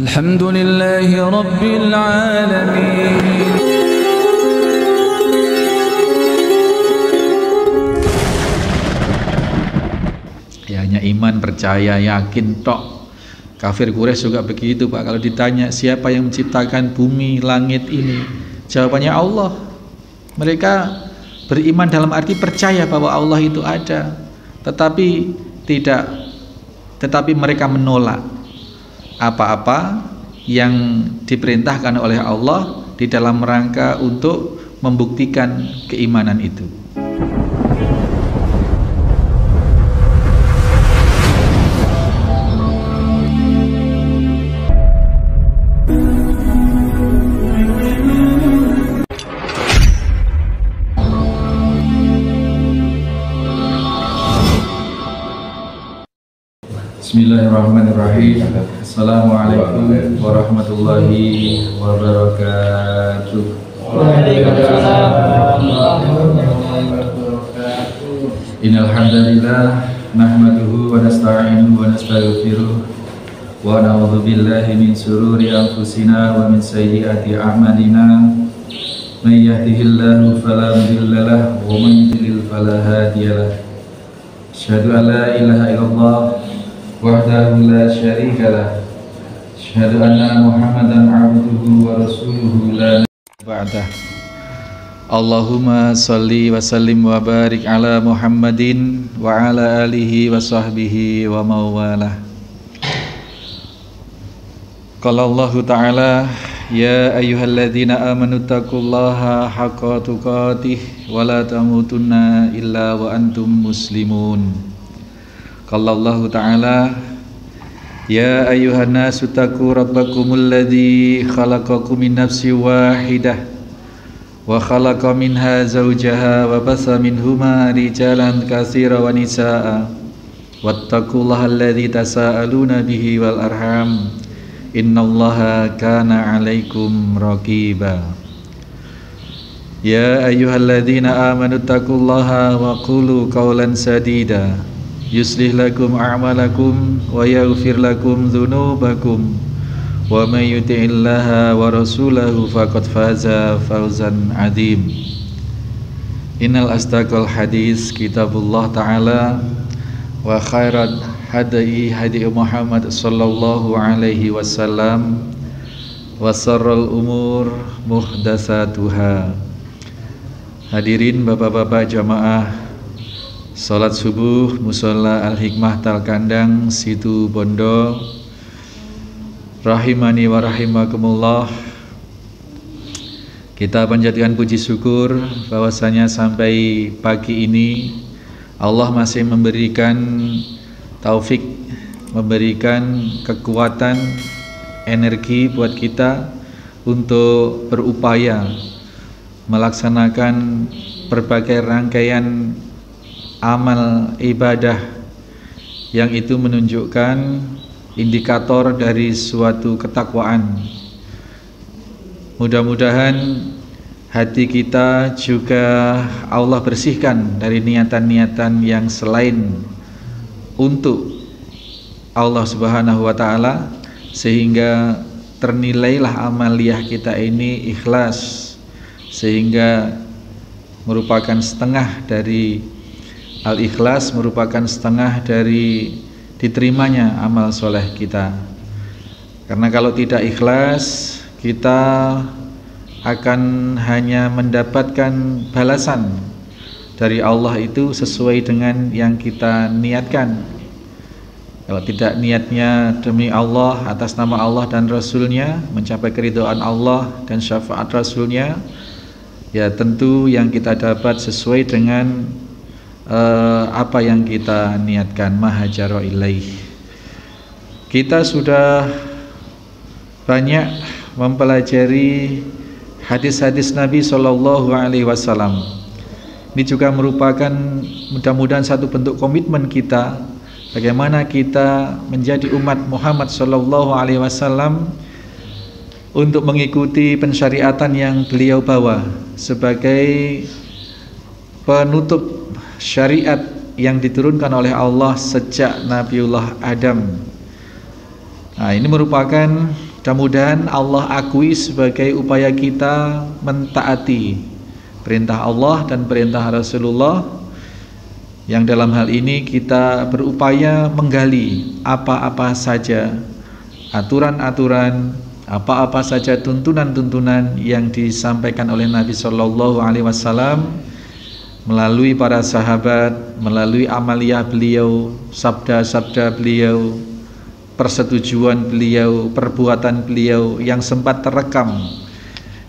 Alhamdulillahi Rabbil Alamin. Ya, hanya iman, percaya, yakin tok. Kafir Quraisy juga begitu, Pak. Kalau ditanya siapa yang menciptakan bumi, langit ini, jawabannya Allah. Mereka beriman dalam arti percaya bahwa Allah itu ada, tetapi mereka menolak apa-apa yang diperintahkan oleh Allah di dalam rangka untuk membuktikan keimanan itu. Bismillahirrahmanirrahim. Assalamualaikum warahmatullahi wabarakatuh. Waalaikumsalam warahmatullahi wabarakatuh. Innal hamdalillah nahmaduhu wa nasta'inuhu wa nastaghfiruh wa na'udzu billahi min shururi anfusina wa min sayyiati a'malina. May yahdihillahu fala mudilla lahu wa may yudlil fala hadiya lahu. Asyhadu an la ilaha illallah wahdahu la syarika lah. Asyhadu anna Muhammadan abduhu wa rasuluhu la ba'dah. Allahumma shalli wa sallim wa barik ala Muhammadin wa ala alihi wa sahbihi wa mawalah. Qala Allah Ta'ala, ya ayyuhalladzina amanu taqullaha haqqa tuqatih wa la tamutunna illa wa antum muslimun. Qala Allah Ta'ala, ya ayyuhan nasu taqu rabbakumul ladzi khalaqakum min nafsin wahidah wa khalaqa minha zawjaha wa basa minhuma rijalan katsiran wa nisaa'a wattaqullaha alladzi tasaaluna bihi wal arham innallaha kana 'alaikum raqiba. Ya ayyuhalladzina amanu taqullaha wa qulu qawlan sadida yuslih lakum a'malakum wa yaghfir lakum dhunubakum wa may yuti'illaha wa rasulahu faqad faza fawzan 'adzim. Innal asdaqal hadis kitabullah ta'ala wa khairat hadi Muhammad sallallahu alaihi wasallam wa sarral umur muhdatsatuha. Hadirin bapak-bapak jamaah salat subuh Mushola Al-Hikmah Talkandang Situ Bondo, rahimani wa rahimakumullah. Kita panjatkan puji syukur bahwasanya sampai pagi ini Allah masih memberikan taufik, memberikan kekuatan, energi buat kita untuk berupaya melaksanakan berbagai rangkaian amal ibadah yang itu menunjukkan indikator dari suatu ketakwaan. Mudah-mudahan hati kita juga Allah bersihkan dari niatan-niatan yang selain untuk Allah Subhanahu wa Ta'ala, sehingga ternilailah amaliyah kita ini ikhlas, sehingga merupakan setengah dari al-ikhlas, merupakan setengah dari diterimanya amal soleh kita. Karena kalau tidak ikhlas, kita akan hanya mendapatkan balasan dari Allah itu sesuai dengan yang kita niatkan. Kalau tidak niatnya demi Allah, atas nama Allah dan Rasulnya, mencapai keridhaan Allah dan syafaat Rasulnya, ya tentu yang kita dapat sesuai dengan apa yang kita niatkan. Mahajaro ilaih. Kita sudah banyak mempelajari hadis-hadis Nabi Shallallahu Alaihi Wasallam. Ini juga merupakan mudah-mudahan satu bentuk komitmen kita, bagaimana kita menjadi umat Muhammad Shallallahu Alaihi Wasallam untuk mengikuti pensyariatan yang beliau bawa sebagai penutup syariat yang diturunkan oleh Allah sejak Nabiullah Adam. Nah, ini merupakan Mudah-mudahan Allah akui sebagai upaya kita mentaati perintah Allah dan perintah Rasulullah, yang dalam hal ini kita berupaya menggali apa-apa saja aturan-aturan, apa-apa saja tuntunan-tuntunan yang disampaikan oleh Nabi Shallallahu Alaihi Wasallam melalui para sahabat, melalui amaliyah beliau, sabda-sabda beliau, persetujuan beliau, perbuatan beliau yang sempat terekam,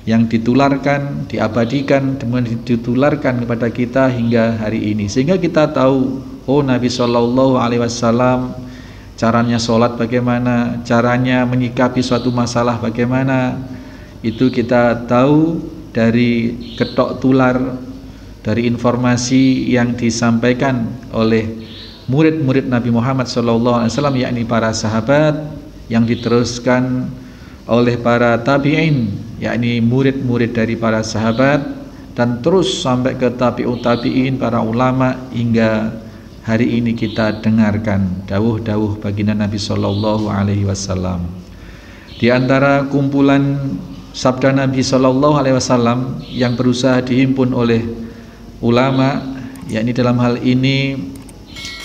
yang ditularkan, diabadikan, kemudian ditularkan kepada kita hingga hari ini, sehingga kita tahu, oh Nabi Shallallahu Alaihi Wasallam caranya sholat bagaimana, caranya menyikapi suatu masalah bagaimana, itu kita tahu dari ketok tular, dari informasi yang disampaikan oleh murid-murid Nabi Muhammad SAW, yakni para sahabat, yang diteruskan oleh para tabi'in, yakni murid-murid dari para sahabat, dan terus sampai ke tabi'ut tabi'in, para ulama, hingga hari ini kita dengarkan dawuh-dawuh baginda Nabi Sallallahu Alaihi Wasallam. Di antara kumpulan sabda Nabi Sallallahu Alaihi Wasallam yang berusaha dihimpun oleh ulama, yakni dalam hal ini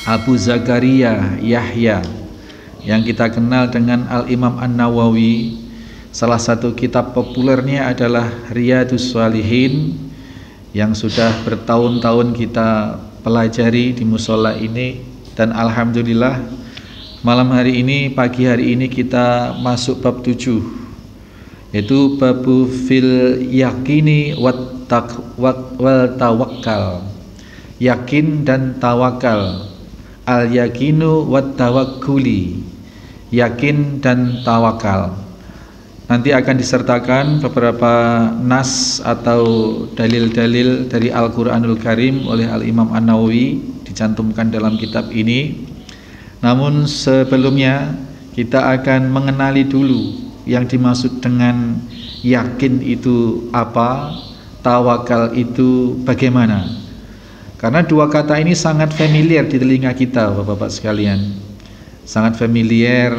Abu Zakaria Yahya, yang kita kenal dengan Al-Imam An-Nawawi. Salah satu kitab populernya adalah Riyadhus Shalihin, yang sudah bertahun-tahun kita pelajari di musola ini, dan alhamdulillah malam hari ini, pagi hari ini kita masuk bab 7, yaitu babu fil yakini wal tawakkal, yakin dan tawakal, al yakinu wat tawakkuli, yakin dan tawakal. Nanti akan disertakan beberapa nas atau dalil-dalil dari Al-Quranul Karim oleh Al-Imam An-Nawawi, dicantumkan dalam kitab ini. Namun sebelumnya kita akan mengenali dulu yang dimaksud dengan yakin itu apa, tawakal itu bagaimana. Karena dua kata ini sangat familiar di telinga kita, Bapak-bapak sekalian. Sangat familiar,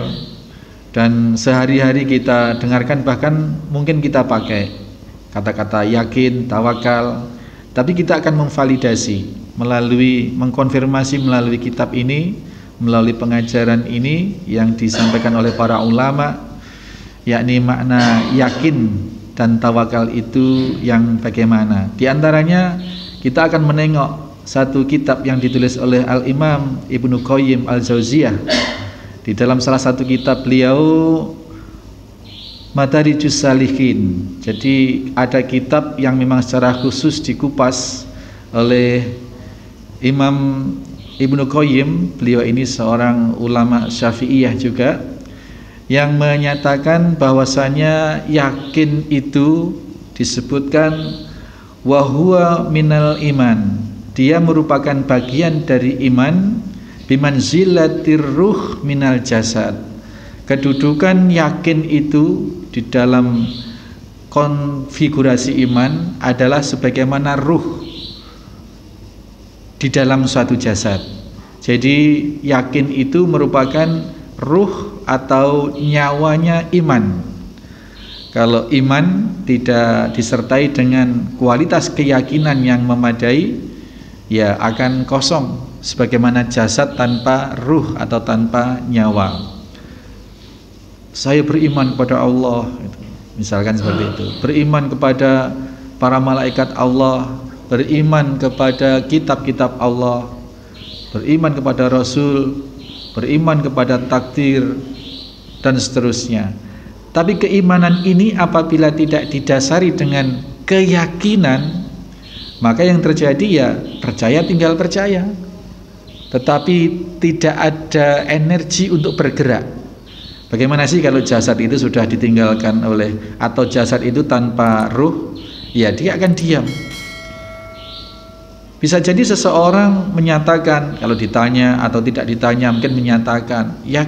dan sehari-hari kita dengarkan, bahkan mungkin kita pakai kata-kata yakin, tawakal. Tapi kita akan memvalidasi mengkonfirmasi melalui kitab ini, melalui pengajaran ini yang disampaikan oleh para ulama, yakni makna yakin dan tawakal itu yang bagaimana. Di antaranya kita akan menengok satu kitab yang ditulis oleh Al-Imam Ibnu Qayyim Al-Jauziyah. Di dalam salah satu kitab beliau, Madarijus Salihin. Jadi ada kitab yang memang secara khusus dikupas oleh Imam Ibnu Qayyim. Beliau ini seorang ulama Syafi'iyah juga, yang menyatakan bahwasanya yakin itu disebutkan wahuwa minal iman, dia merupakan bagian dari iman, bimanzilatir ruh minal jasad. Kedudukan yakin itu di dalam konfigurasi iman adalah sebagaimana ruh di dalam suatu jasad. Jadi yakin itu merupakan ruh atau nyawanya iman. Kalau iman tidak disertai dengan kualitas keyakinan yang memadai, ya akan kosong, sebagaimana jasad tanpa ruh atau tanpa nyawa. Saya beriman kepada Allah, misalkan seperti itu. Beriman kepada para malaikat Allah, beriman kepada kitab-kitab Allah, beriman kepada Rasul, beriman kepada takdir, dan seterusnya. Tapi keimanan ini apabila tidak didasari dengan keyakinan, maka yang terjadi ya percaya tinggal percaya, tetapi tidak ada energi untuk bergerak. Bagaimana sih kalau jasad itu sudah ditinggalkan oleh, atau jasad itu tanpa ruh, ya dia akan diam. Bisa jadi seseorang menyatakan, kalau ditanya atau tidak ditanya, mungkin menyatakan ya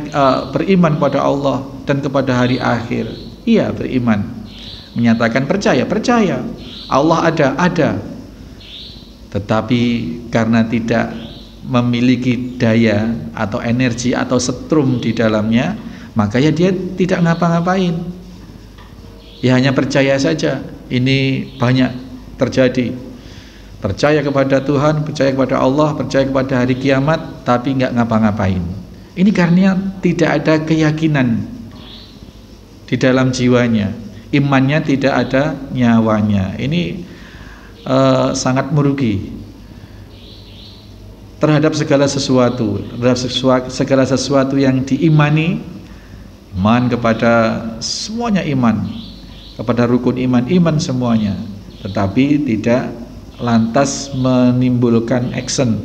beriman pada Allah dan kepada hari akhir. Iya, beriman. Menyatakan percaya Allah ada. Tetapi karena tidak memiliki daya atau energi atau setrum di dalamnya, maka ya dia tidak ngapa-ngapain, ya hanya percaya saja. Ini banyak terjadi, percaya kepada Tuhan, percaya kepada Allah, percaya kepada hari kiamat, tapi nggak ngapa-ngapain. Ini karena tidak ada keyakinan di dalam jiwanya, imannya tidak ada nyawanya. Ini sangat merugi terhadap segala sesuatu, segala sesuatu yang diimani, iman kepada semuanya, iman kepada rukun iman, iman semuanya, tetapi tidak lantas menimbulkan action.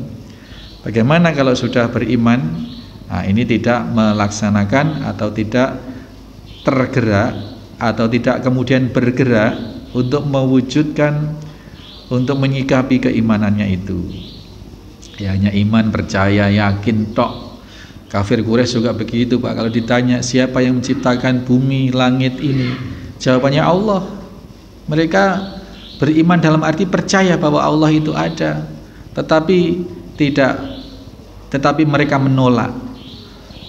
Bagaimana kalau sudah beriman, nah ini tidak melaksanakan atau tidak tergerak atau tidak kemudian bergerak untuk mewujudkan, untuk menyikapi keimanannya itu. Ya hanya iman, percaya, yakin tok. Kafir Quraisy juga begitu, Pak. Kalau ditanya siapa yang menciptakan bumi, langit ini, jawabannya Allah. Mereka beriman dalam arti percaya bahwa Allah itu ada, tetapi mereka menolak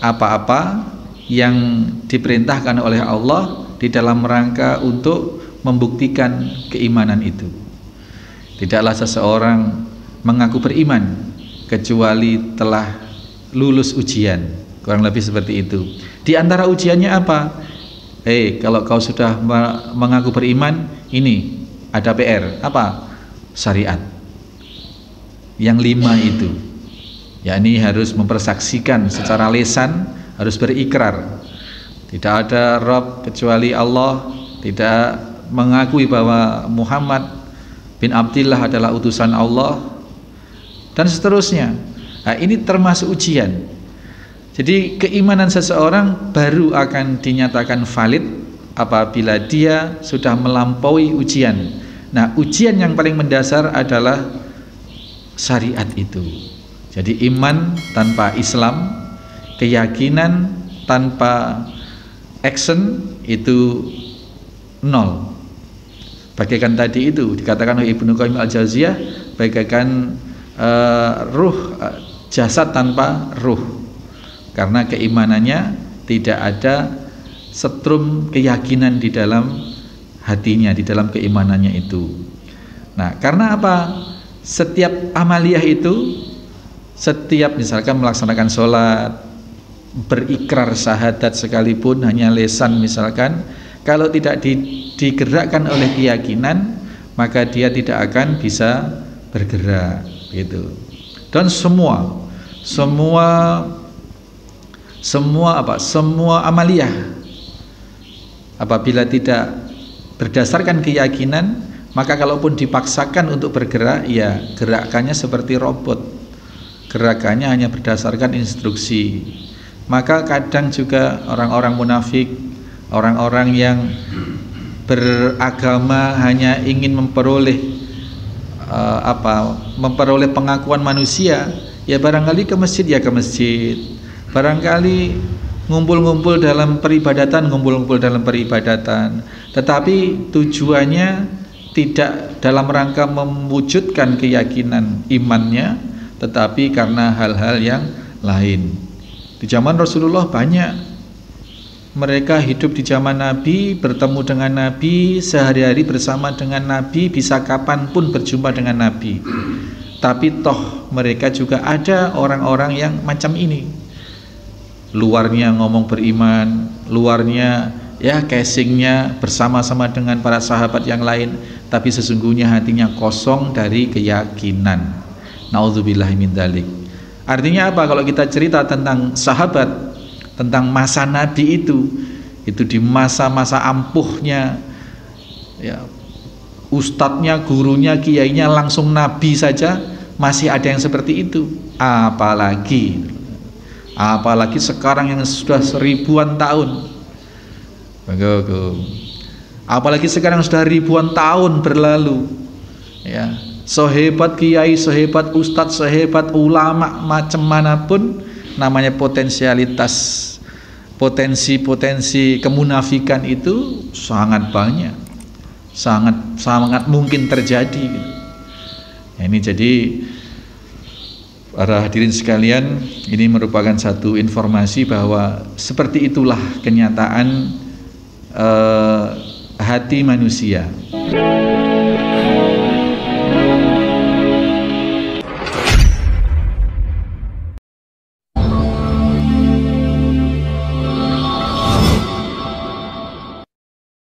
apa-apa yang diperintahkan oleh Allah di dalam rangka untuk membuktikan keimanan itu. Tidaklah seseorang mengaku beriman kecuali telah lulus ujian, kurang lebih seperti itu. Di antara ujiannya apa? Kalau kau sudah mengaku beriman, ini ada PR, apa? Syariat yang 5 itu, yakni harus mempersaksikan secara lisan, harus berikrar tidak ada Rabb kecuali Allah, tidak mengakui bahwa Muhammad bin Abdillah adalah utusan Allah, dan seterusnya. Nah, ini termasuk ujian. Jadi keimanan seseorang baru akan dinyatakan valid apabila dia sudah melampaui ujian. Nah, ujian yang paling mendasar adalah syariat itu. Jadi iman tanpa Islam, keyakinan tanpa action itu nol. Bagaikan tadi itu dikatakan oleh Ibnu Qayyim al-Jauziyah, bagaikan jasad tanpa ruh, karena keimanannya tidak ada setrum keyakinan di dalam hatinya, di dalam keimanannya itu. Nah, karena apa? Setiap amaliyah itu, setiap misalkan melaksanakan sholat, berikrar syahadat sekalipun hanya lesan misalkan, kalau tidak digerakkan oleh keyakinan, maka dia tidak akan bisa bergerak gitu. Dan semua amaliyah apabila tidak berdasarkan keyakinan, maka kalaupun dipaksakan untuk bergerak, ya gerakannya seperti robot, gerakannya hanya berdasarkan instruksi. Maka kadang juga orang-orang munafik, orang-orang yang beragama hanya ingin memperoleh pengakuan manusia, ya barangkali ke masjid, ya ke masjid, barangkali ngumpul-ngumpul dalam peribadatan, tetapi tujuannya tidak dalam rangka mewujudkan keyakinan imannya, tetapi karena hal-hal yang lain. Di zaman Rasulullah banyak mereka hidup di zaman Nabi, bertemu dengan Nabi, sehari-hari bersama dengan Nabi, bisa kapanpun berjumpa dengan Nabi. Tapi toh mereka juga ada orang-orang yang macam ini. Luarnya ngomong beriman, luarnya ya casingnya bersama-sama dengan para sahabat yang lain, tapi sesungguhnya hatinya kosong dari keyakinan. Nauzubillahi min dzalik. Artinya apa? Kalau kita cerita tentang sahabat, tentang masa Nabi itu di masa-masa ampuhnya, ya, ustadznya, gurunya, kiainya langsung Nabi saja masih ada yang seperti itu. Apalagi sekarang yang sudah 1000-an tahun. Apalagi sekarang sudah ribuan tahun berlalu, ya, sehebat kiai, sehebat ustadz, sehebat ulama macam manapun, namanya potensi kemunafikan itu sangat banyak, sangat mungkin terjadi. Ini jadi Para hadirin sekalian, ini merupakan satu informasi bahwa seperti itulah kenyataan hati manusia.